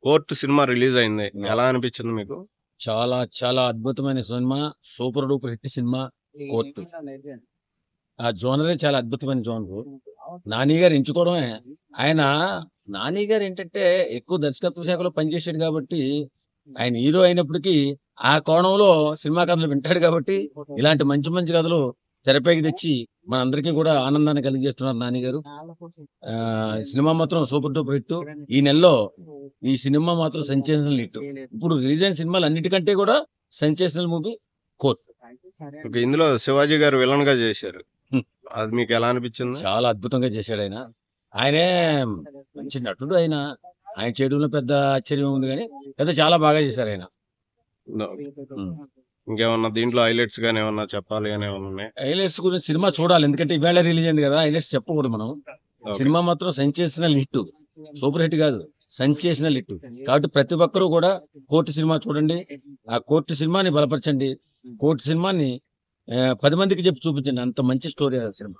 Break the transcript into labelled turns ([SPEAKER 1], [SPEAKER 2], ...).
[SPEAKER 1] Court cinema release అయింది, ఎలా అనిపించింది మీకు?
[SPEAKER 2] చాలా చాలా అద్భుతమైన cinema, super duper hit cinema court. ఆ జోనరే చాలా అద్భుతమైన జోనరు. నాని గారు ఎంచుకోవడమే. ఆయన నాని గారు ఏంటంటే ఎక్కువ దర్శకత్వ శాఖలో పనిచేసాడు కాబట్టి, ఆయన హీరో అయినప్పటికీ ఆ కోణంలో సినిమా కథలు వింటాడు కాబట్టి, ఇలాంటి మంచి మంచి కథలు తెరపైకి తెచ్చి మనందరికీ కూడా ఆనందాన్ని కలిగజేస్తున్నారు నాని గారు. సినిమా మాత్రం సూపర్ డూపర్ హిట్. ఈ నెలలో ఈ సినిమా మాత్రం సెన్సేషనల్ హిట్. ఇప్పుడు రిలీజ్ అయిన సినిమాలు అన్నిటికంటే కూడా సెన్సేషనల్ మూవీ కోర్టు.
[SPEAKER 1] ఇందులో శివాజీ గారు విలన్ గా చేశారు, అది మీకు ఎలా అనిపించింది?
[SPEAKER 2] చాలా అద్భుతంగా చేశాడు ఆయన. ఆయనే మంచి నటుడు. ఆయన చేయడంలో పెద్ద ఆశ్చర్యం ఉంది కానీ పెద్ద చాలా బాగా చేశారు ఆయన.
[SPEAKER 1] ఇంకేమన్నా దీంట్లో హైలైట్స్ గానీ ఏమన్నా చెప్పాలి అని ఏమన్నా ఉన్నాయి?
[SPEAKER 2] హైలైట్స్ గురించి సినిమా చూడాలి, ఎందుకంటే ఈవేళ రిలీజ్ అయింది కదా, హైలైట్స్ చెప్పకూడదు మనం. సినిమా మాత్రం సెన్సేషనల్ హిట్, సూపర్ హిట్ కాదు, సెన్సేషనల్ హిట్. కాబట్టి ప్రతి ఒక్కరూ కూడా కోర్టు సినిమా చూడండి, ఆ కోర్టు సినిమాని బలపరచండి, కోర్టు సినిమాని 10 మందికి చెప్పి చూపించండి. అంత మంచి స్టోరీ సినిమా.